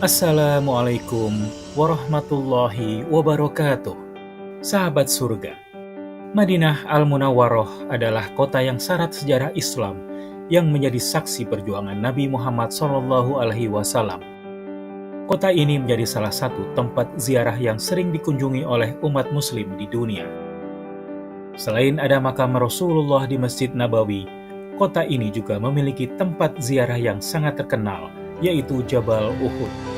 Assalamualaikum warahmatullahi wabarakatuh. Sahabat surga, Madinah Al-Munawwaroh adalah kota yang syarat sejarah Islam yang menjadi saksi perjuangan Nabi Muhammad SAW. Kota ini menjadi salah satu tempat ziarah yang sering dikunjungi oleh umat muslim di dunia. Selain ada makam Rasulullah di Masjid Nabawi, kota ini juga memiliki tempat ziarah yang sangat terkenal, yaitu Jabal Uhud.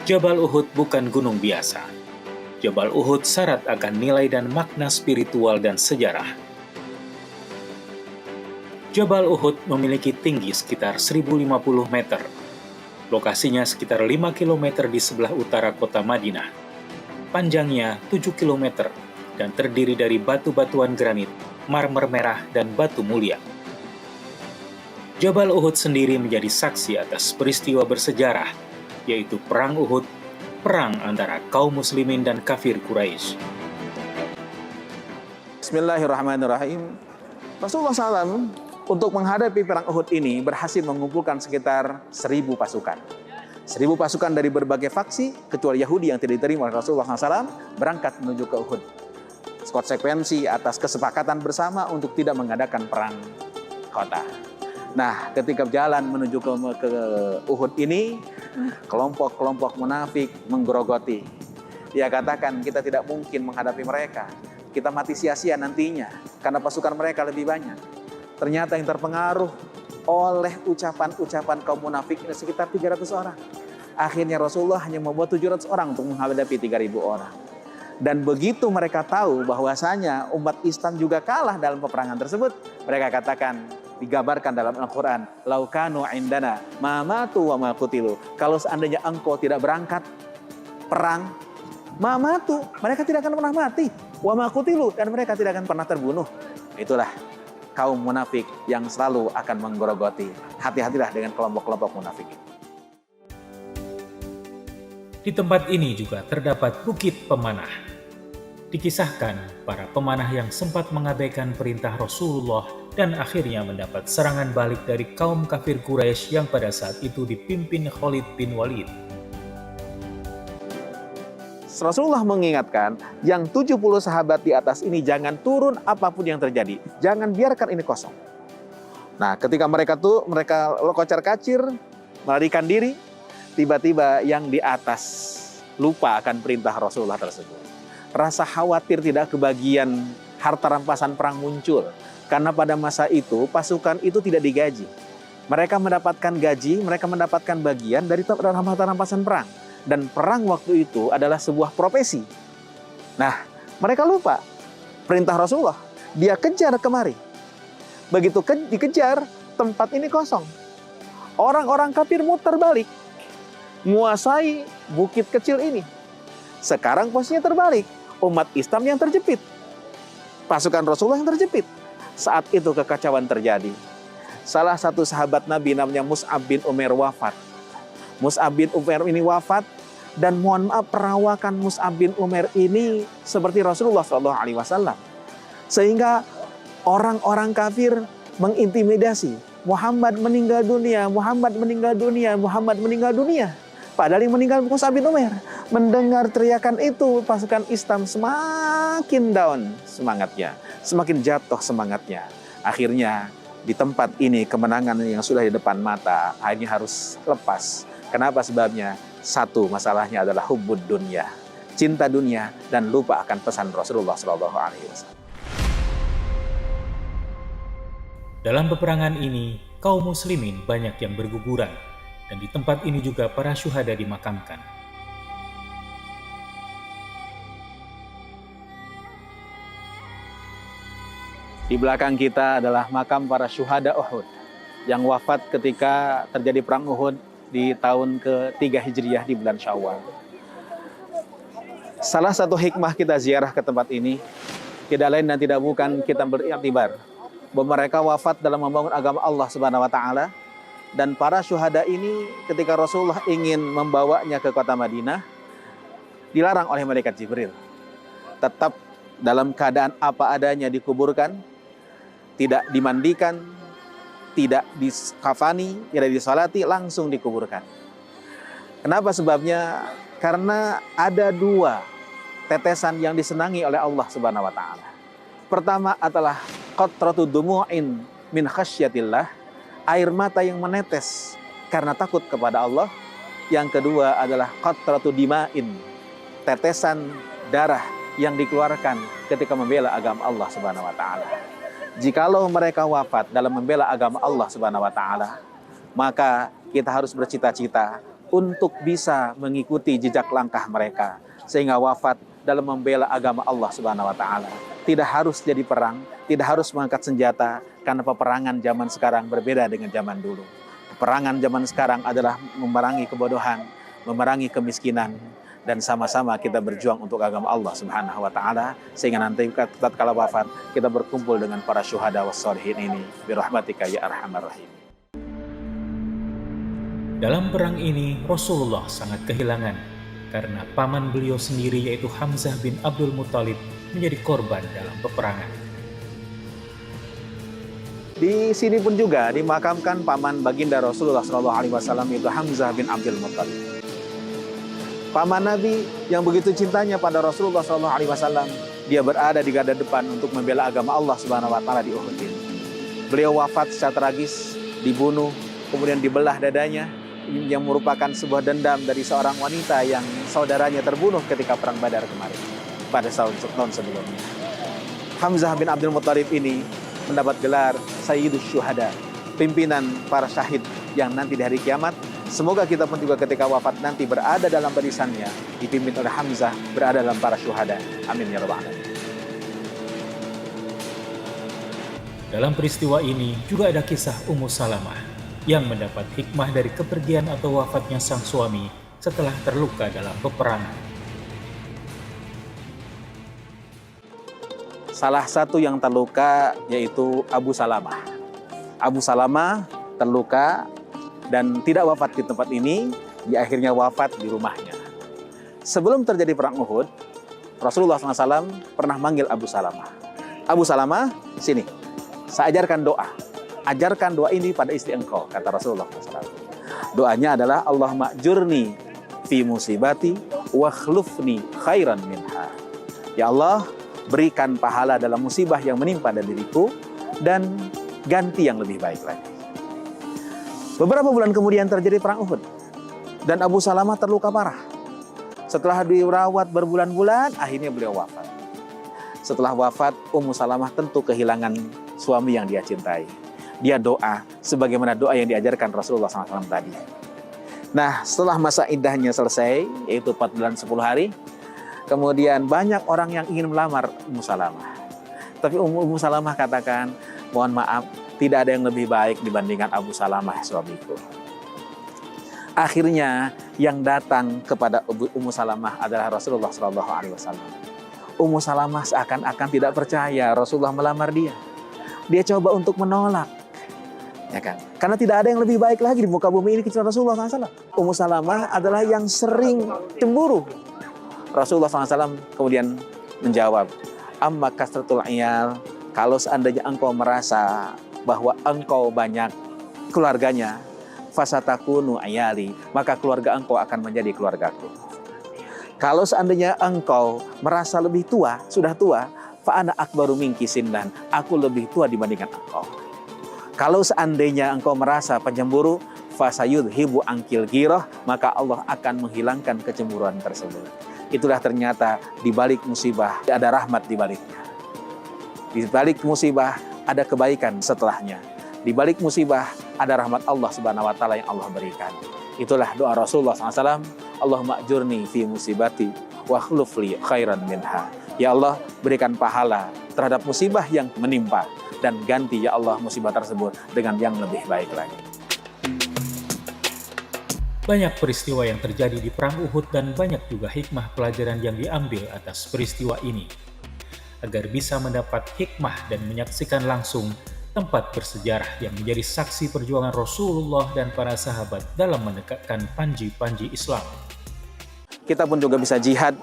Jabal Uhud bukan gunung biasa. Jabal Uhud syarat akan nilai dan makna spiritual dan sejarah. Jabal Uhud memiliki tinggi sekitar 1050 meter. Lokasinya sekitar 5 km di sebelah utara kota Madinah. Panjangnya 7 km dan terdiri dari batu-batuan granit, marmer merah, dan batu mulia. Jabal Uhud sendiri menjadi saksi atas peristiwa bersejarah, yaitu Perang Uhud, perang antara kaum muslimin dan kafir Quraisy. Bismillahirrahmanirrahim. Rasulullah SAW untuk menghadapi perang Uhud ini berhasil mengumpulkan sekitar 1.000 pasukan. 1.000 pasukan dari berbagai faksi, kecuali Yahudi yang tidak diterima oleh Rasulullah SAW, berangkat menuju ke Uhud. Konsekuensi atas kesepakatan bersama untuk tidak mengadakan perang kota. Nah, ketika jalan menuju ke Uhud ini, kelompok-kelompok munafik menggerogoti. Dia katakan, kita tidak mungkin menghadapi mereka. Kita mati sia-sia nantinya, karena pasukan mereka lebih banyak. Ternyata yang terpengaruh oleh ucapan-ucapan kaum munafik ini sekitar 300 orang. Akhirnya Rasulullah hanya membuat 700 orang untuk menghadapi 3.000 orang. Dan begitu mereka tahu bahwasanya umat Islam juga kalah dalam peperangan tersebut, mereka katakan, digambarkan dalam Al-Quran, laukanu indana ma matu wa ma qutilu. Kalau seandainya engkau tidak berangkat perang, ma matu, mereka tidak akan pernah mati, wa ma qutilu, dan mereka tidak akan pernah terbunuh. Itulah kaum munafik yang selalu akan menggerogoti. Hati-hatilah dengan kelompok-kelompok munafik. Di tempat ini juga terdapat Bukit Pemanah. Dikisahkan, para pemanah yang sempat mengabaikan perintah Rasulullah dan akhirnya mendapat serangan balik dari kaum kafir Quraisy yang pada saat itu dipimpin Khalid bin Walid. Rasulullah mengingatkan, yang 70 sahabat di atas ini jangan turun apapun yang terjadi. Jangan biarkan ini kosong. Nah, ketika mereka kocar-kacir, melarikan diri, tiba-tiba yang di atas lupa akan perintah Rasulullah tersebut. Rasa khawatir tidak kebagian harta rampasan perang muncul. Karena pada masa itu pasukan itu tidak digaji. Mereka mendapatkan gaji, mereka mendapatkan bagian dari harta rampasan perang. Dan perang waktu itu adalah sebuah profesi. Nah, mereka lupa perintah Rasulullah. Dia kejar kemari. Begitu dikejar, tempat ini kosong. Orang-orang kafir muter balik, menguasai bukit kecil ini. Sekarang posisinya terbalik. Umat Islam yang terjepit. Pasukan Rasulullah yang terjepit. Saat itu kekacauan terjadi. Salah satu sahabat Nabi namanya Mus'ab bin Umair wafat. Mus'ab bin Umair ini wafat, dan mohon maaf, perawakan Mus'ab bin Umair ini seperti Rasulullah SAW. Sehingga orang-orang kafir mengintimidasi. Muhammad meninggal dunia, Muhammad meninggal dunia, Muhammad meninggal dunia. Padahal yang meninggal Mus'ab bin Umair. Mendengar teriakan itu, pasukan Islam semakin down semangatnya, semakin jatuh semangatnya. Akhirnya di tempat ini kemenangan yang sudah di depan mata akhirnya harus lepas. Kenapa sebabnya? Satu, masalahnya adalah hubbud dunya, cinta dunia, dan lupa akan pesan Rasulullah SAW. Dalam peperangan ini, kaum muslimin banyak yang berguguran, dan di tempat ini juga para syuhada dimakamkan. Di belakang kita adalah makam para syuhada Uhud yang wafat ketika terjadi perang Uhud di tahun ke-3 Hijriah di bulan Syawal. Salah satu hikmah kita ziarah ke tempat ini tidak lain dan tidak bukan kita beriktibar bahwa mereka wafat dalam membangun agama Allah Subhanahu wa taala, dan para syuhada ini ketika Rasulullah ingin membawanya ke kota Madinah dilarang oleh malaikat Jibril. Tetap dalam keadaan apa adanya dikuburkan, tidak dimandikan, tidak dikafani, tidak disolati, langsung dikuburkan. Kenapa sebabnya? Karena ada dua tetesan yang disenangi oleh Allah Subhanahu wa taala. Pertama adalah qatratu dumu'in min khasyatillah, air mata yang menetes karena takut kepada Allah. Yang kedua adalah qatratu dima'in, tetesan darah yang dikeluarkan ketika membela agama Allah Subhanahu wa taala. Jikalau mereka wafat dalam membela agama Allah Subhanahu wa taala, maka kita harus bercita-cita untuk bisa mengikuti jejak langkah mereka sehingga wafat dalam membela agama Allah Subhanahu wa taala. Tidak harus jadi perang, tidak harus mengangkat senjata, karena peperangan zaman sekarang berbeda dengan zaman dulu. Peperangan zaman sekarang adalah memerangi kebodohan, memerangi kemiskinan, dan sama-sama kita berjuang untuk agama Allah Subhanahu wa taala sehingga nanti tatkala wafat kita berkumpul dengan para syuhada was sholihin ini birahmatika ya arhamar rahim. Dalam perang ini Rasulullah sangat kehilangan karena paman beliau sendiri yaitu Hamzah bin Abdul Muthalib menjadi korban dalam peperangan. Di sini pun juga dimakamkan paman baginda Rasulullah SAW yaitu Hamzah bin Abdul Muthalib. Paman Nabi yang begitu cintanya pada Rasulullah SAW, dia berada di garda depan untuk membela agama Allah Subhanahu wa taala di Uhud ini. Beliau wafat secara tragis, dibunuh, kemudian dibelah dadanya, yang merupakan sebuah dendam dari seorang wanita yang saudaranya terbunuh ketika perang Badar kemarin pada tahun sebelumnya. Hamzah bin Abdul Muthalib ini mendapat gelar Sayyidus Syuhada, pimpinan para syahid yang nanti di hari kiamat. Semoga kita pun juga ketika wafat nanti berada dalam barisannya, dipimpin oleh Hamzah, berada dalam para syuhada. Amin ya rabbal alamin. Dalam peristiwa ini juga ada kisah Ummu Salamah yang mendapat hikmah dari kepergian atau wafatnya sang suami setelah terluka dalam peperangan. Salah satu yang terluka yaitu Abu Salamah. Abu Salamah terluka dan tidak wafat di tempat ini, dia akhirnya wafat di rumahnya. Sebelum terjadi perang Uhud, Rasulullah SAW pernah manggil Abu Salamah. Abu Salamah, sini, saya ajarkan doa. Ajarkan doa ini pada istri engkau, kata Rasulullah SAW. Doanya adalah Allahumma ajurni fi musibati wa khlufni khairan minha. Ya Allah, berikan pahala dalam musibah yang menimpa dari diriku dan ganti yang lebih baik lagi. Beberapa bulan kemudian terjadi perang Uhud dan Abu Salamah terluka parah. Setelah dirawat berbulan-bulan, akhirnya beliau wafat. Setelah wafat, Ummu Salamah tentu kehilangan suami yang dia cintai. Dia doa sebagaimana doa yang diajarkan Rasulullah SAW tadi. Nah, setelah masa iddahnya selesai, yaitu 4 bulan 10 hari, kemudian banyak orang yang ingin melamar Ummu Salamah. Tapi Ummu Salamah katakan, mohon maaf, tidak ada yang lebih baik dibandingkan Abu Salamah suamiku. Akhirnya yang datang kepada Ummu Salamah adalah Rasulullah SAW. Ummu Salamah seakan-akan tidak percaya Rasulullah melamar dia. Dia coba untuk menolak, ya kan? Karena tidak ada yang lebih baik lagi di muka bumi ini kecuali Rasulullah SAW. Ummu Salamah adalah yang sering cemburu. Rasulullah SAW kemudian menjawab, amma kasratul iyal, kalau seandainya engkau merasa bahwa engkau banyak keluarganya, fasatakunu ayali, maka keluarga engkau akan menjadi keluargaku. Kalau seandainya engkau merasa lebih tua, sudah tua, fa ana akbaru minki sindan, aku lebih tua dibandingkan engkau. Kalau seandainya engkau merasa pencemburu, fasayudhibu angkil giroh, maka Allah akan menghilangkan kecemburuan tersebut. Itulah ternyata di balik musibah ada rahmat di baliknya. Di balik musibah ada kebaikan setelahnya. Di balik musibah ada rahmat Allah Subhanahu wa taala yang Allah berikan. Itulah doa Rasulullah SAW, Allahumma ajurni fi musibati wa khluf li khairan minha. Ya Allah, berikan pahala terhadap musibah yang menimpa dan ganti ya Allah musibah tersebut dengan yang lebih baik lagi. Banyak peristiwa yang terjadi di perang Uhud dan banyak juga hikmah pelajaran yang diambil atas peristiwa ini. Agar bisa mendapat hikmah dan menyaksikan langsung tempat bersejarah yang menjadi saksi perjuangan Rasulullah dan para sahabat dalam menegakkan panji-panji Islam. Kita pun juga bisa jihad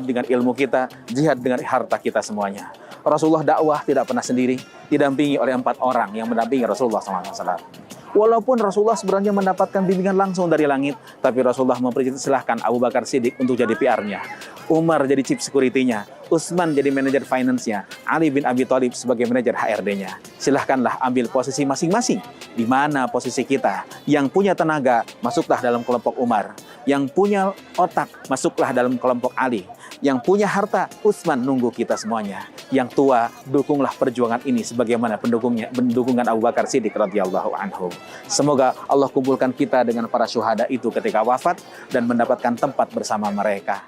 dengan ilmu kita, jihad dengan harta kita semuanya. Rasulullah dakwah tidak pernah sendiri, didampingi oleh 4 orang yang mendampingi Rasulullah SAW. Walaupun Rasulullah sebenarnya mendapatkan bimbingan langsung dari langit, tapi Rasulullah mempersilahkan Abu Bakar Siddiq untuk jadi PR-nya, Umar jadi chief security-nya, Utsman jadi manajer finance-nya, Ali bin Abi Thalib sebagai manajer HRD-nya. Silahkanlah ambil posisi masing-masing. Di mana posisi kita? Yang punya tenaga, masuklah dalam kelompok Umar. Yang punya otak, masuklah dalam kelompok Ali. Yang punya harta, Utsman nunggu kita semuanya. Yang tua, dukunglah perjuangan ini sebagaimana pendukungan Abu Bakar Siddiq radhiyallahu anhu. Semoga Allah kumpulkan kita dengan para syuhada itu ketika wafat dan mendapatkan tempat bersama mereka.